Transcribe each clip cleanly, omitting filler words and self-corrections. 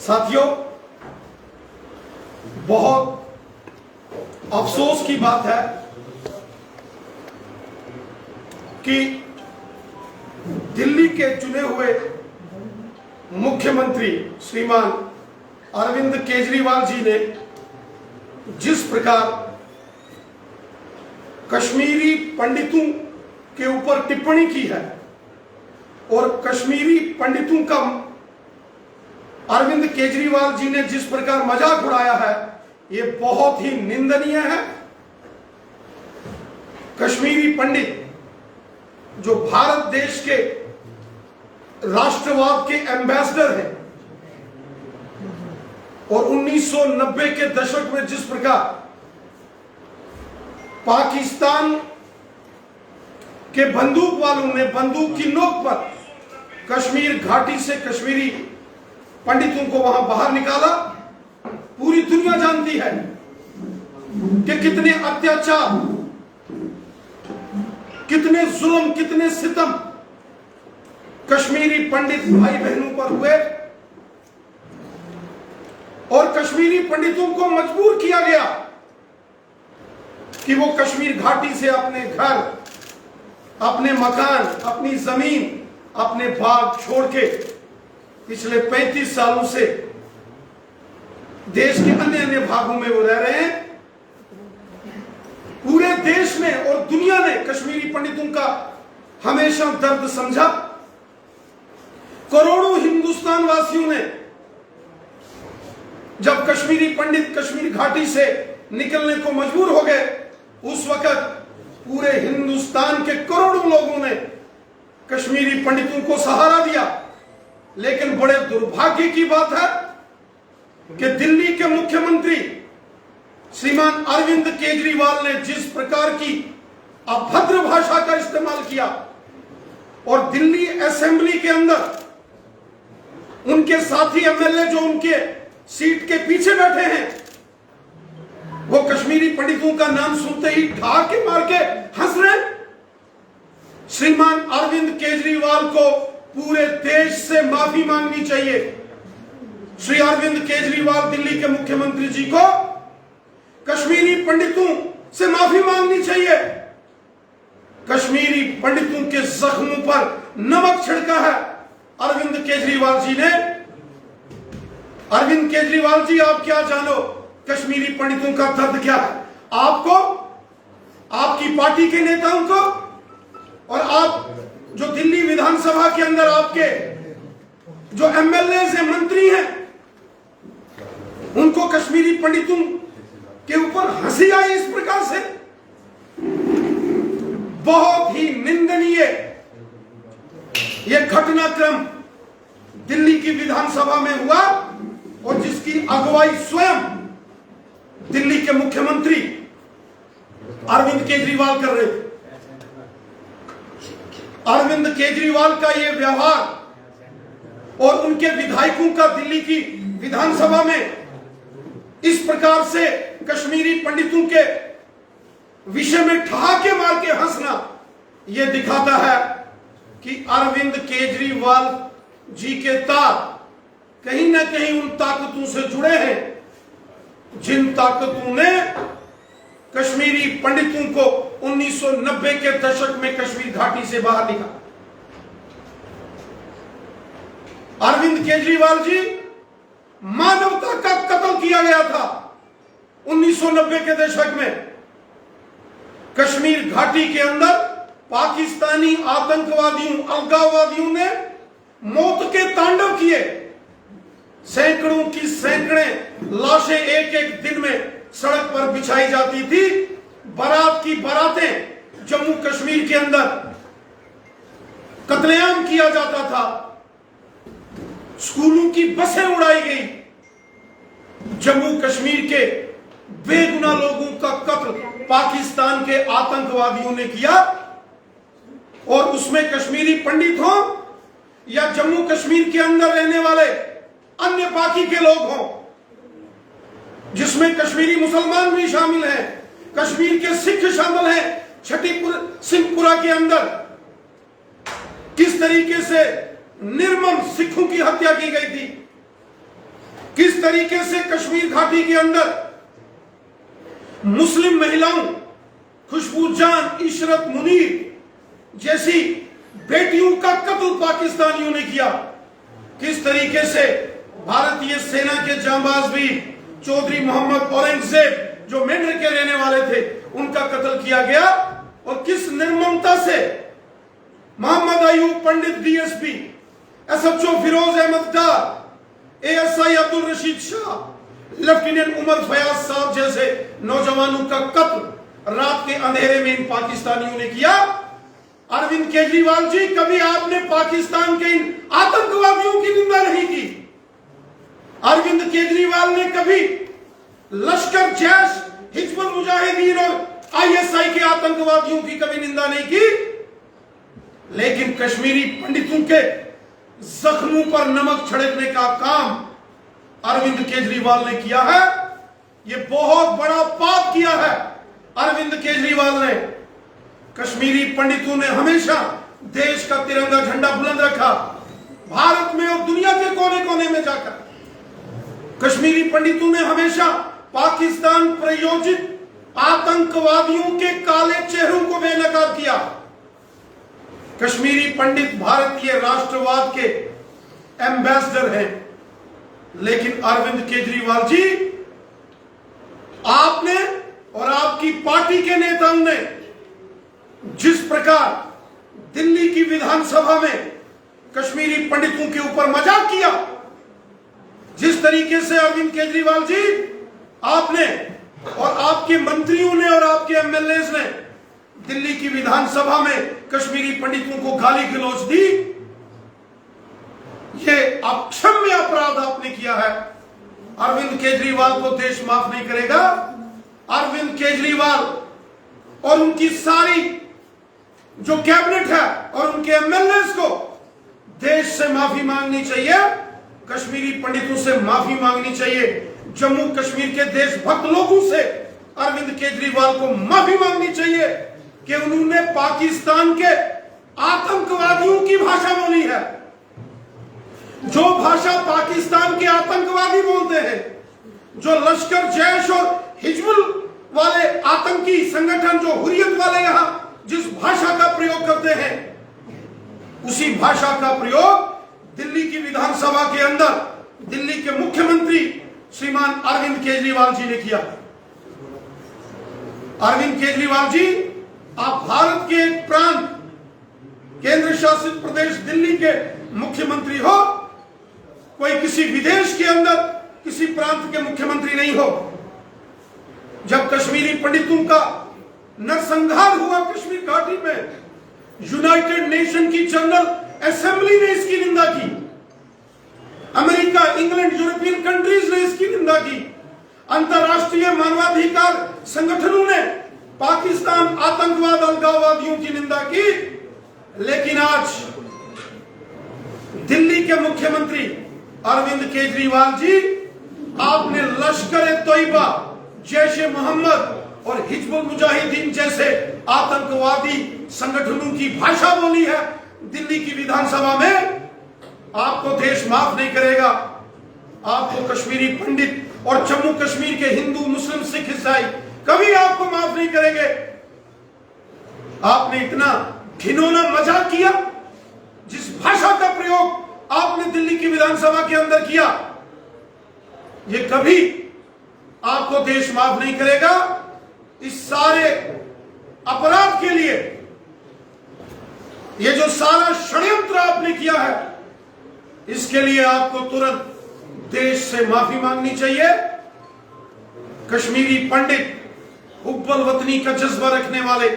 साथियों, बहुत अफसोस की बात है कि दिल्ली के चुने हुए मुख्यमंत्री श्रीमान अरविंद केजरीवाल जी ने जिस प्रकार कश्मीरी पंडितों के ऊपर टिप्पणी की है और कश्मीरी पंडितों का अरविंद केजरीवाल जी ने जिस प्रकार मजाक उड़ाया है, ये बहुत ही निंदनीय है। कश्मीरी पंडित जो भारत देश के राष्ट्रवाद के एम्बेसडर हैं और 1990 के दशक में जिस प्रकार पाकिस्तान के बंदूक वालों ने बंदूक की नोक पर कश्मीर घाटी से कश्मीरी पंडितों को वहां बाहर निकाला, पूरी दुनिया जानती है कि कितने अत्याचार, कितने जुल्म, कितने सितम कश्मीरी पंडित भाई बहनों पर हुए और कश्मीरी पंडितों को मजबूर किया गया कि वो कश्मीर घाटी से अपने घर, अपने मकान, अपनी जमीन, अपने बाग छोड़ के पिछले 35 सालों से देश के अन्य अन्य भागों में वो रह रहे हैं। पूरे देश ने और दुनिया ने कश्मीरी पंडितों का हमेशा दर्द समझा। करोड़ों हिंदुस्तान वासियों ने जब कश्मीरी पंडित कश्मीर घाटी से निकलने को मजबूर हो गए, उस वक्त पूरे हिंदुस्तान के करोड़ों लोगों ने कश्मीरी पंडितों को सहारा दिया। लेकिन बड़े दुर्भाग्य की बात है कि दिल्ली के मुख्यमंत्री श्रीमान अरविंद केजरीवाल ने जिस प्रकार की अभद्र भाषा का इस्तेमाल किया और दिल्ली असेंबली के अंदर उनके साथी एमएलए जो उनके सीट के पीछे बैठे हैं, वो कश्मीरी पंडितों का नाम सुनते ही ठाके मार के हंस रहे हैं। श्रीमान अरविंद केजरीवाल को पूरे देश से माफी मांगनी चाहिए। श्री अरविंद केजरीवाल दिल्ली के मुख्यमंत्री जी को कश्मीरी पंडितों से माफी मांगनी चाहिए। कश्मीरी पंडितों के जख्मों पर नमक छिड़का है अरविंद केजरीवाल जी ने। अरविंद केजरीवाल जी, आप क्या जानो कश्मीरी पंडितों का दर्द क्या है? आपको, आपकी पार्टी के नेताओं को और आप जो दिल्ली विधानसभा के अंदर आपके जो एमएलए हैं, मंत्री हैं, उनको कश्मीरी पंडितों के ऊपर हंसी आई इस प्रकार से। बहुत ही निंदनीय यह घटनाक्रम दिल्ली की विधानसभा में हुआ और जिसकी अगुवाई स्वयं दिल्ली के मुख्यमंत्री अरविंद केजरीवाल कर रहे थे। अरविंद केजरीवाल का यह व्यवहार और उनके विधायकों का दिल्ली की विधानसभा में इस प्रकार से कश्मीरी पंडितों के विषय में ठहाके मार के हंसना, यह दिखाता है कि अरविंद केजरीवाल जी के तार कहीं ना कहीं उन ताकतों से जुड़े हैं जिन ताकतों ने कश्मीरी पंडितों को 1990 के दशक में कश्मीर घाटी से बाहर निकाला। अरविंद केजरीवाल जी, मानवता का कत्ल किया गया था 1990 के दशक में। कश्मीर घाटी के अंदर पाकिस्तानी आतंकवादियों, अलगाववादियों ने मौत के तांडव किए। सैकड़ों की सैकड़े लाशें एक एक दिन में सड़क पर बिछाई जाती थी। बारात की बारातें जम्मू कश्मीर के अंदर कत्लेआम किया जाता था। स्कूलों की बसें उड़ाई गई। जम्मू कश्मीर के बेगुनाह लोगों का कत्ल पाकिस्तान के आतंकवादियों ने किया और उसमें कश्मीरी पंडित हो या जम्मू कश्मीर के अंदर रहने वाले अन्य बाकी के लोग हों, जिसमें कश्मीरी मुसलमान भी शामिल हैं, कश्मीर के सिख शामिल हैं। सिंहपुरा के अंदर किस तरीके से निर्मम सिखों की हत्या की गई थी। तरीके से कश्मीर घाटी के अंदर मुस्लिम महिलाओं खुशबू जान, इशरत मुनीर जैसी बेटियों का कत्ल पाकिस्तानियों ने किया, किस तरीके से भारतीय सेना के जांबाज भी चौधरी मोहम्मद औरंगजेब जो मेंढर के रहने वाले थे उनका कत्ल किया गया, और किस निर्ममता से मोहम्मद अयूब पंडित DSP, SHO Firoz Ahmad Dar, ASI Abdul Rashid Shah, lieutenant Umar Fayaz साहब जैसे नौजवानों का कत्ल रात के अंधेरे में इन पाकिस्तानियों ने किया। अरविंद केजरीवाल जी, कभी आपने पाकिस्तान के इन आतंकवादियों की निंदा नहीं की। अरविंद केजरीवाल ने कभी लश्कर, जैश, हिजबुल मुजाहिदीन और आईएसआई के आतंकवादियों की कभी निंदा नहीं की, लेकिन कश्मीरी पंडितों के जख्मों पर नमक छिड़कने का काम अरविंद केजरीवाल ने किया है। यह बहुत बड़ा पाप किया है अरविंद केजरीवाल ने। कश्मीरी पंडितों ने हमेशा देश का तिरंगा झंडा बुलंद रखा, भारत में और दुनिया के कोने कोने में जाकर। कश्मीरी पंडितों ने हमेशा पाकिस्तान प्रायोजित आतंकवादियों के काले चेहरों को बेनकाब किया। कश्मीरी पंडित भारतीय राष्ट्रवाद के एम्बेसडर हैं, लेकिन अरविंद केजरीवाल जी, आपने और आपकी पार्टी के नेताओं ने जिस प्रकार दिल्ली की विधानसभा में कश्मीरी पंडितों के ऊपर मजाक किया, जिस तरीके से अरविंद केजरीवाल जी आपने और आपके मंत्रियों ने और आपके एमएलएज ने दिल्ली की विधानसभा में कश्मीरी पंडितों को गाली गलौज दी, यह अक्षम्य अपराध आपने किया है। अरविंद केजरीवाल को देश माफ नहीं करेगा। अरविंद केजरीवाल और उनकी सारी जो कैबिनेट है और उनके एमएलएज को देश से माफी मांगनी चाहिए, कश्मीरी पंडितों से माफी मांगनी चाहिए, जम्मू कश्मीर के देशभक्त लोगों से अरविंद केजरीवाल को माफी मांगनी चाहिए कि उन्होंने पाकिस्तान के आतंकवादियों की भाषा बोली है। जो भाषा पाकिस्तान के आतंकवादी बोलते हैं, जो लश्कर, जैश और हिजबुल वाले आतंकी संगठन, जो हुर्रियत वाले यहां जिस भाषा का प्रयोग करते हैं, उसी भाषा का प्रयोग दिल्ली की विधानसभा के अंदर दिल्ली के मुख्यमंत्री श्रीमान अरविंद केजरीवाल जी ने किया। अरविंद केजरीवाल जी, आप भारत के एक प्रांत, केंद्र शासित प्रदेश दिल्ली के मुख्यमंत्री हो, कोई किसी विदेश के अंदर किसी प्रांत के मुख्यमंत्री नहीं हो। जब कश्मीरी पंडितों का नरसंहार हुआ कश्मीर घाटी में, यूनाइटेड नेशन की जनरल असेंबली ने इसकी निंदा की, अमेरिका, इंग्लैंड, यूरोपियन कंट्रीज ने इसकी निंदा की, अंतरराष्ट्रीय मानवाधिकार संगठनों ने पाकिस्तान आतंकवाद, अलगाववादियों की निंदा की, लेकिन आज दिल्ली के मुख्यमंत्री अरविंद केजरीवाल जी, आपने लश्कर-ए-तोयबा, जैश-ए-मोहम्मद और हिजबुल मुजाहिदीन जैसे आतंकवादी संगठनों की भाषा बोली है दिल्ली की विधानसभा में। आपको देश माफ नहीं करेगा। आपको कश्मीरी पंडित और जम्मू कश्मीर के हिंदू, मुस्लिम, सिख, ईसाई कभी आपको माफ नहीं करेंगे। आपने इतना घिनौना मजाक किया, जिस भाषा का प्रयोग आपने दिल्ली की विधानसभा के अंदर किया, ये कभी आपको देश माफ नहीं करेगा। इस सारे अपराध के लिए, ये जो सारा षड्यंत्र आपने किया है, इसके लिए आपको तुरंत देश से माफी मांगनी चाहिए। कश्मीरी पंडित हुब्बल वतनी का जज्बा रखने वाले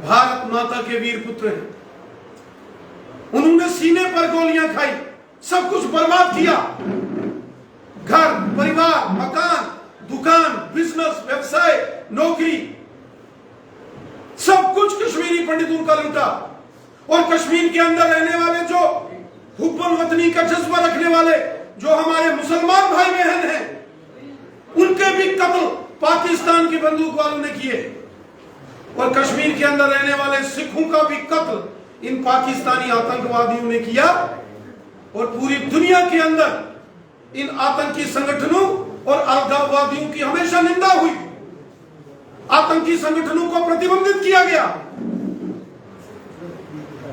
भारत माता के वीर पुत्र हैं। उन्होंने सीने पर गोलियां खाई, सब कुछ बर्बाद किया, घर, परिवार, मकान, दुकान, बिजनेस, व्यवसाय, नौकरी, सब कुछ कश्मीरी पंडितों का लूटा। और कश्मीर के अंदर रहने वाले जो हुब्बल वतनी का जज्बा रखने वाले जो हमारे मुसलमान भाई बहन हैं, उनके भी कत्ल पाकिस्तान की बंदूक वालों ने किए। और कश्मीर के अंदर रहने वाले सिखों का भी कत्ल इन पाकिस्तानी आतंकवादियों ने किया। और पूरी दुनिया के अंदर इन आतंकी संगठनों और अलगाववादियों की हमेशा निंदा हुई। आतंकी संगठनों को प्रतिबंधित किया गया।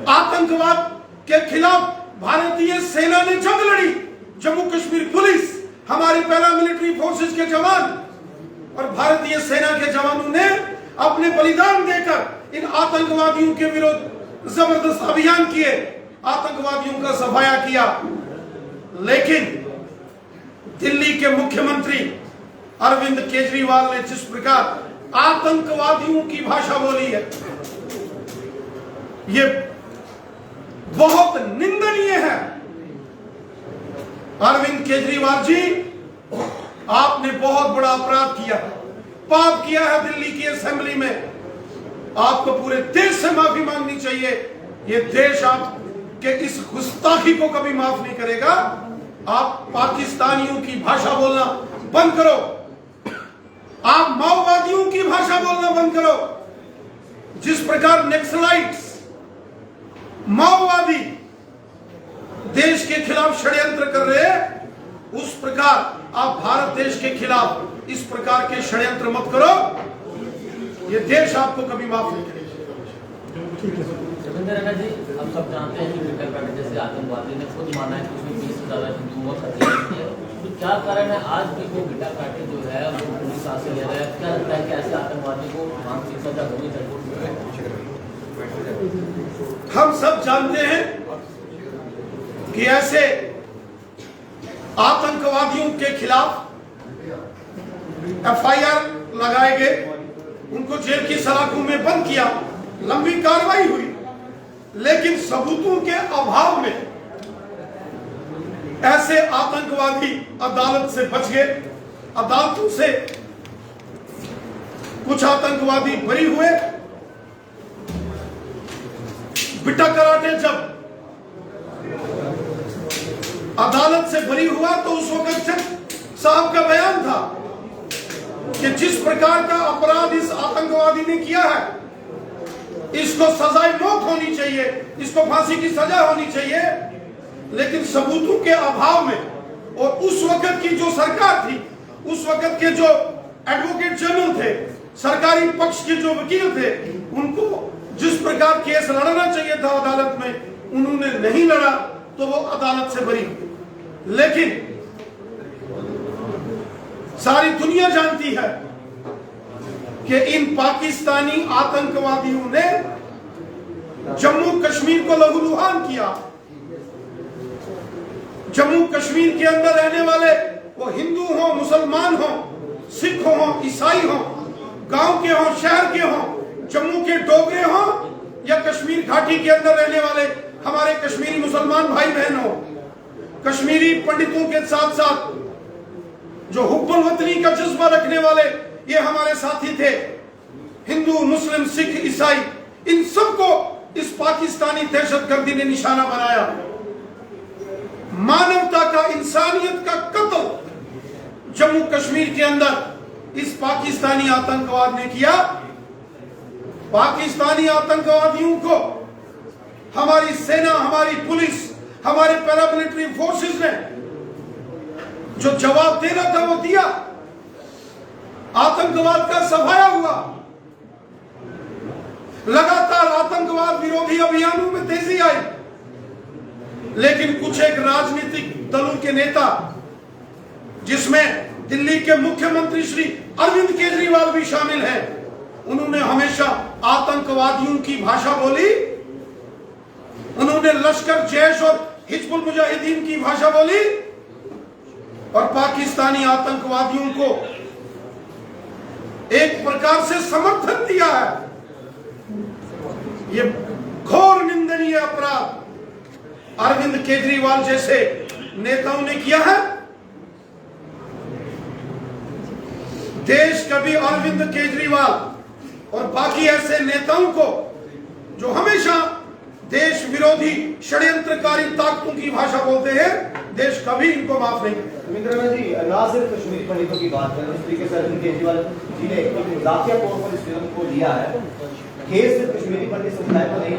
आतंकवाद के खिलाफ भारतीय सेना ने जंग लड़ी। जम्मू कश्मीर पुलिस, हमारी पैरामिलिट्री फोर्सेस के जवान और भारतीय सेना के जवानों ने अपने बलिदान देकर इन आतंकवादियों के विरुद्ध जबरदस्त अभियान किए, आतंकवादियों का सफाया किया। लेकिन दिल्ली के मुख्यमंत्री अरविंद केजरीवाल ने जिस प्रकार आतंकवादियों की भाषा बोली है, ये बहुत निंदनीय है। अरविंद केजरीवाल जी, आपने बहुत बड़ा अपराध किया, पाप किया है दिल्ली की असेंबली में। आपको पूरे देश से माफी मांगनी चाहिए। ये देश आपके इस गुस्ताखी को कभी माफ नहीं करेगा। आप पाकिस्तानियों की भाषा बोलना बंद करो। आप माओवादियों की भाषा बोलना बंद करो। जिस प्रकार नक्सलाइट्स, माओवादी देश के खिलाफ षड्यंत्र कर रहे हैं, उस प्रकार आप भारत देश के खिलाफ इस प्रकार के षड्यंत्र मत करो। ये देश आपको कभी माफ नहीं करेगा। रविंद्र जी, हम सब जानते हैं कि विकल्प पैकेज जैसे आतंकवादी ने खुद माना है कि उसमें 20 से ज्यादा हिंदुओं का खतरा है, तो क्या कारण है आज भी वो बिटा पार्टी जो है वो पुलिस साथ से ले रहा है? क्या लगता है कि ऐसे आतंकवादी को मानसिक सजा होनी चाहिए? हम सब जानते हैं कि ऐसे आतंकवादियों के खिलाफ एफआईआर लगाए गए, उनको जेल की सलाखों में बंद किया, लंबी कार्रवाई हुई, लेकिन सबूतों के अभाव में ऐसे आतंकवादी अदालत से बच गए। अदालतों से कुछ आतंकवादी बरी हुए। बिटा कराटे जब अदालत से बरी हुआ तो उस वक्त साहब का बयान था कि जिस प्रकार का अपराध इस आतंकवादी ने किया है, इसको सजाए मौत होनी चाहिए, इसको फांसी की सजा होनी चाहिए। लेकिन सबूतों के अभाव में और उस वक्त की जो सरकार थी, उस वक्त के जो एडवोकेट जनरल थे, सरकारी पक्ष के जो वकील थे, उनको जिस प्रकार केस लड़ना चाहिए था अदालत में, उन्होंने नहीं लड़ा तो वो अदालत से बरी। लेकिन सारी दुनिया जानती है कि इन पाकिस्तानी आतंकवादियों ने जम्मू कश्मीर को लहूलुहान किया। जम्मू कश्मीर के अंदर रहने वाले वो हिंदू हो, मुसलमान हो, सिख हो, ईसाई हो, गांव के हो, शहर के हो, जम्मू के डोगरे हो या कश्मीर घाटी के अंदर रहने वाले हमारे कश्मीरी मुसलमान भाई बहन हो, कश्मीरी पंडितों के साथ साथ जो हुब्बुल वतनी का जज्बा रखने वाले ये हमारे साथी थे, हिंदू, मुस्लिम, सिख, ईसाई, इन सबको इस पाकिस्तानी दहशतगर्दी ने निशाना बनाया। मानवता का, इंसानियत का कत्ल जम्मू कश्मीर के अंदर इस पाकिस्तानी आतंकवाद ने किया। पाकिस्तानी आतंकवादियों को हमारी सेना, हमारी पुलिस, हमारे पैरामिलिट्री फोर्सेस ने जो जवाब देना था वो दिया। आतंकवाद का सफाया हुआ। लगातार आतंकवाद विरोधी अभियानों में तेजी आई। लेकिन कुछ एक राजनीतिक दलों के नेता, जिसमें दिल्ली के मुख्यमंत्री श्री अरविंद केजरीवाल भी शामिल हैं, उन्होंने हमेशा आतंकवादियों की भाषा बोली। उन्होंने लश्कर, जैश और हिजबुल मुजाहिदीन की भाषा बोली और पाकिस्तानी आतंकवादियों को एक प्रकार से समर्थन दिया है। ये घोर निंदनीय अपराध अरविंद केजरीवाल जैसे नेताओं ने किया है। देश कभी अरविंद केजरीवाल और बाकी ऐसे नेताओं को जो हमेशा देश विरोधी षड्यंत्रकारी ताकतों की भाषा बोलते हैं, देश कभी इनको माफ नहीं करेगा। रविंद्र जी, ना सिर्फ कश्मीरी पंडितों की बात करें, इस तरीके से अरविंद केजरीवाल जी ने एक मजाकिया तौर पर इस फिल्म को लिया है। केस सिर्फ कश्मीरी पंडित समुदाय को नहीं,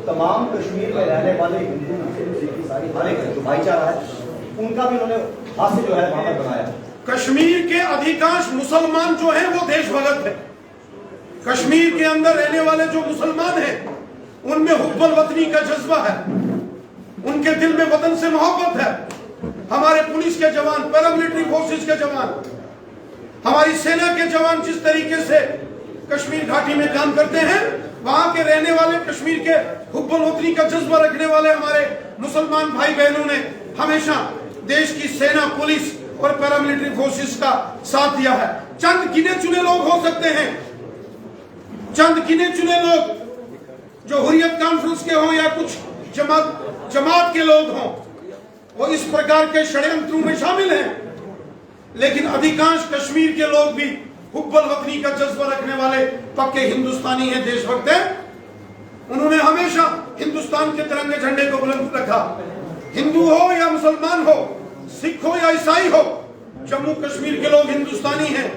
तमाम कश्मीर में रहने वाले हिंदू, मुस्लिम, सिख, ईसाई, हर एक जो भाईचारा है उनका भी उन्होंने हास्य जो है वहां पर बनाया। कश्मीर के अधिकांश मुसलमान जो हैं वो देशभक्त हैं। कश्मीर के अंदर रहने वाले जो मुसलमान हैं उनमें हुब्बुल वतनी का जज्बा है, उनके दिल में वतन से मोहब्बत है। हमारे पुलिस के जवान, पैरामिलिट्री फोर्सेस के जवान, हमारी सेना के जवान जिस तरीके से कश्मीर घाटी में काम करते हैं, वहां के रहने वाले कश्मीर के हुब्बुल वतनी का जज्बा रखने वाले हमारे मुसलमान भाई बहनों ने हमेशा देश की सेना, पुलिस और पैरामिलिट्री फोर्सेस का साथ दिया है। चंद गिने चुने लोग हो सकते हैं, चंद गिने चुने लोग जो हुर्रियत कॉन्फ्रेंस के हों या कुछ जमात के लोग हों, वो इस प्रकार के षड्यंत्रों में शामिल हैं, लेकिन अधिकांश कश्मीर के लोग भी हुब्बुल वतनी का जज्बा रखने वाले पक्के हिंदुस्तानी हैं, देशभक्त हैं। उन्होंने हमेशा हिंदुस्तान के तिरंगे झंडे को बुलंद रखा। हिंदू हो या मुसलमान हो, सिख हो या ईसाई हो, जम्मू कश्मीर के लोग हिंदुस्तानी हैं,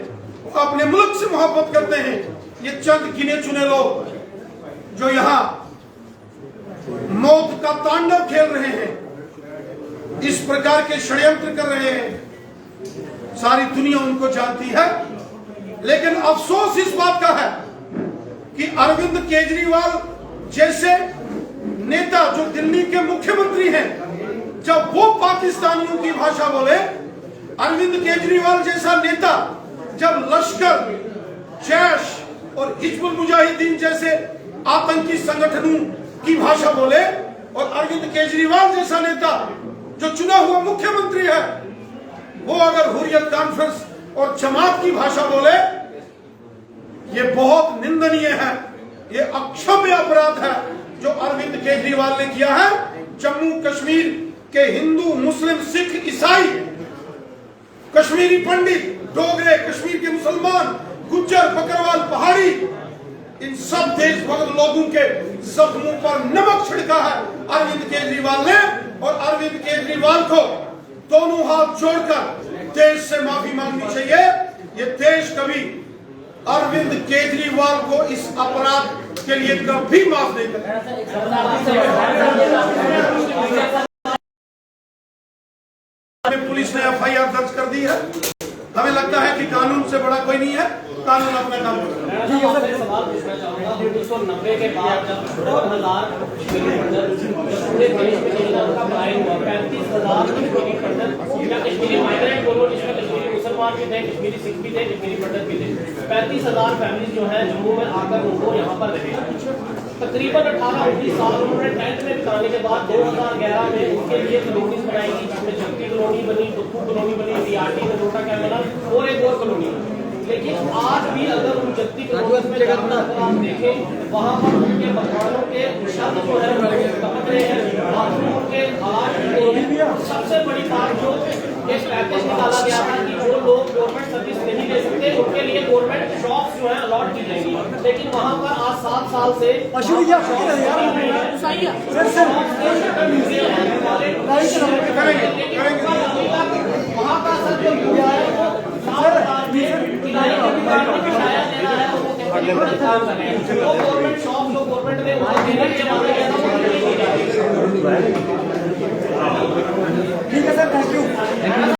वो अपने मुल्क से मोहब्बत करते हैं। ये चंद गिने चुने लोग जो यहाँ मौत का तांडव खेल रहे हैं, इस प्रकार के षड्यंत्र कर रहे हैं, सारी दुनिया उनको जानती है। लेकिन अफसोस इस बात का है कि अरविंद केजरीवाल जैसे नेता जो दिल्ली के मुख्यमंत्री हैं, जब वो पाकिस्तानियों की भाषा बोले, अरविंद केजरीवाल जैसा नेता जब लश्कर, जैश और हिजबुल मुजाहिदीन जैसे आतंकी संगठनों की भाषा बोले, और अरविंद केजरीवाल जैसा नेता जो चुना हुआ मुख्यमंत्री है, वो अगर हुर्रियत कॉन्फ्रेंस और जमात की भाषा बोले, ये बहुत निंदनीय है, ये अक्षम्य अपराध है जो अरविंद केजरीवाल ने किया है। जम्मू कश्मीर के हिंदू, मुस्लिम, सिख, ईसाई, कश्मीरी पंडित, डोगरे, कश्मीर के मुसलमान, गुज्जर, बकरवाल, पहाड़ी, इन सब देशभक्त लोगों के जख्मों पर नमक छिड़का है अरविंद केजरीवाल ने, और अरविंद केजरीवाल को दोनों हाथ जोड़कर देश से माफी मांगनी चाहिए। ये देश कभी अरविंद केजरीवाल को इस अपराध के लिए कभी माफ नहीं करेगा। पुलिस ने एफआईआर दर्ज कर दी है। हमें लगता है कि कानून से बड़ा कोई नहीं है, कानून अपना काम करेगा। सवाल पूछना चाहूंगा, 1990 के बाद जब 2000 पूरे देश में का पलायन हुआ, 35,000 कश्मीरी पंडित या कश्मीरी माइग्रेंट बोलो, जिसमें कश्मीरी मुसलमान भी थे, कश्मीरी सिख भी थे, कश्मीरी पंडित भी थे, 35,000 फैमिली जो है जम्मू में आकर उनको यहाँ पर रहे। तकरीबन 18-19 साल उन्होंने टेंट में बिताने के बाद 2011 में उनके लिए कॉलोनीज बनाई गई, जिसमें जगती कॉलोनी बनी, दुखू कॉलोनी बनी, डीआरटी में नोटा कैमरा और एक और कॉलोनी। लेकिन आज भी अगर उन जगती कॉलोनीज में जाकर आप देखें, वहाँ पर उनके मकानों के छत जो है कपड़े हैं, बाथरूम के हालात। सबसे बड़ी बात जो एक पैकेज निकाला गया था कि जो लोग गवर्नमेंट सर्विस नहीं ले सकते उनके लिए गवर्नमेंट जॉब्स जो है अलॉट की जाएंगी, लेकिन वहाँ पर आज 7 साल से वहाँ का सर जो गवर्नमेंट शॉप जो गवर्नमेंट ने ठीक है सर, थैंक यू।